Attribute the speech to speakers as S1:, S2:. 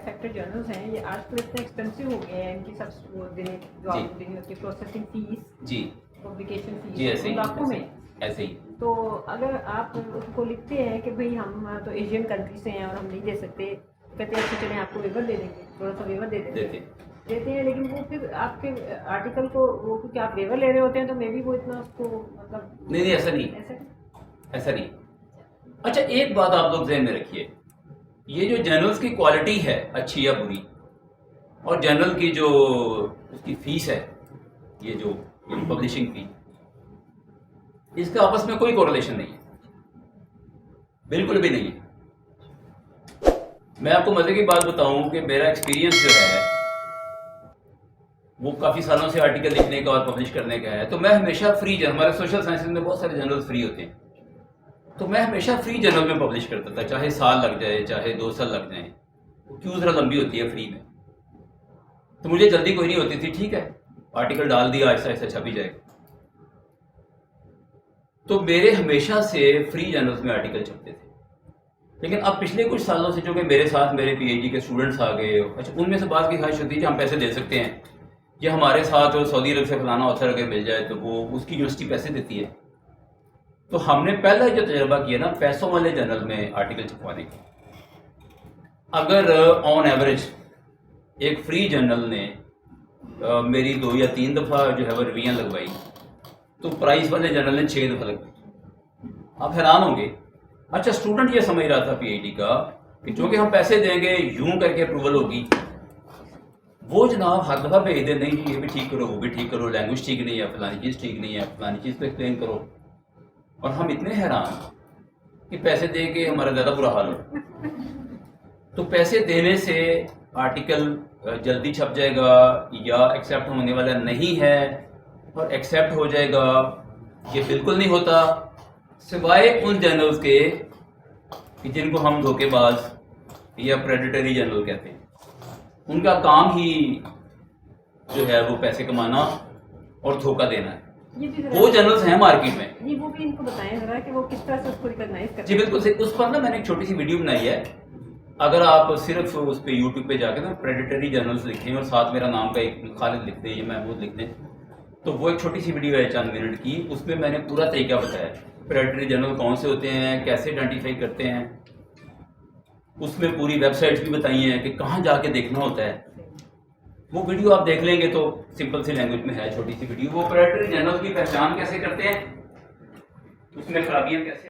S1: Sector journals हैं ये आजकल इतने एक्सपेंसिव हो गए हैं, इनकी सब वो देने जो
S2: जी।
S1: आपको देनी होती है प्रोसेसिंग फीस,
S2: जी
S1: पब्लिकेशन
S2: जी,
S1: फीस
S2: ऐसे ही
S1: लाखों में।
S2: ऐसे ही।
S1: तो अगर आप उसको लिखते हैं कि भाई हम तो एशियन कंट्री से हैं और हम नहीं दे सकते, कहते हैं अच्छा चलें आपको वेवर दे देंगे, थोड़ा सा वेवर दे देते हैं, लेकिन वो फिर आपके आर्टिकल को वो क्योंकि आप वेवर ले रहे होते हैं तो मे बी वो इतना उसको मतलब
S2: नहीं ऐसा नहीं, ऐसा नहीं। अच्छा एक बात आप लोग ध्यान में रखिए, ये जो जर्नल्स की क्वालिटी है अच्छी या बुरी, और जर्नल की जो उसकी फीस है, ये जो पब्लिशिंग फी, इसका आपस में कोई कोरिलेशन नहीं है, बिल्कुल भी नहीं है। मैं आपको मजे की बात बताऊं कि मेरा एक्सपीरियंस जो है वो काफ़ी सालों से आर्टिकल लिखने का और पब्लिश करने का है, तो मैं हमेशा फ्री जर्नल, हमारे सोशल साइंसेज में बहुत सारे जर्नल फ्री होते हैं, तो मैं हमेशा फ्री जर्नल में पब्लिश करता था, चाहे साल लग जाए चाहे 2 साल लग जाए, क्यों ज़रा लंबी होती है फ्री में, तो मुझे जल्दी कोई नहीं होती थी, ठीक है आर्टिकल डाल दिया, ऐसा ऐसा छपी जाएगा। तो मेरे हमेशा से फ्री जर्नल्स में आर्टिकल छपते थे, लेकिन अब पिछले कुछ सालों से जो कि मेरे साथ मेरे पीएचडी के स्टूडेंट्स आ गए, अच्छा उनमें से बात की ख्वाहिश होती है कि हम पैसे दे सकते हैं, या हमारे साथ जो सऊदी अरब से फलाना ऑथर अगर मिल जाए तो वो उसकी यूनिवर्सिटी पैसे देती है। तो हमने पहला जो तजर्बा किया ना पैसों वाले जर्नल में आर्टिकल छपवाने की, अगर ऑन एवरेज एक फ्री जर्नल ने मेरी 2 या 3 दफ़ा जो है वो रिवीजन लगवाई, तो प्राइस वाले जर्नल ने 6 दफ़ा लगवाई। आप हैरान होंगे। अच्छा स्टूडेंट ये समझ रहा था पीएचडी का कि चूंकि हम पैसे देंगे यूं करके अप्रूवल होगी, वो जनाब हर दफ़ा भेज दे, नहीं जी ये भी ठीक करो वो भी ठीक करो, लैंग्वेज ठीक नहीं है, फलानी चीज़ ठीक नहीं है, फलानी चीज़ को एक्सप्लेन करो, और हम इतने हैरान कि पैसे दे के हमारा ज़्यादा बुरा हाल हो। तो पैसे देने से आर्टिकल जल्दी छप जाएगा या एक्सेप्ट होने वाला नहीं है, और एक्सेप्ट हो जाएगा ये बिल्कुल नहीं होता, सिवाय उन जर्नल्स के कि जिनको हम धोखेबाज या प्रेडेटरी जर्नल कहते हैं। उनका काम ही जो है वो पैसे कमाना और धोखा देना है। वो जर्नल्स हैं मार्केट में,
S1: ये वो भी इनको बताएं जरा कि वो किस तरह से उसको रिकॉग्नाइज करते
S2: जी बिल्कुल सही। उस पर ना मैंने एक छोटी सी वीडियो बनाई है, अगर आप सिर्फ उस पर यूट्यूब पे जाके ना प्रेडेटरी जर्नल्स लिखें और साथ मेरा नाम का एक खालिद लिख दें या महमूद लिख दें, तो वो एक छोटी सी वीडियो है चंद मिनट की, उसमें मैंने पूरा तरीका बताया प्रेडेटरी जर्नल कौन से होते हैं, कैसे आइडेंटिफाई करते हैं, उसमें पूरी वेबसाइट्स भी बताई हैं कि कहाँ जाके देखना होता है। वो वीडियो आप देख लेंगे तो सिंपल सी लैंग्वेज में है, छोटी सी वीडियो, वो प्रेडेटरी जर्नल की पहचान कैसे करते हैं, उसमें खराबियाँ कैसे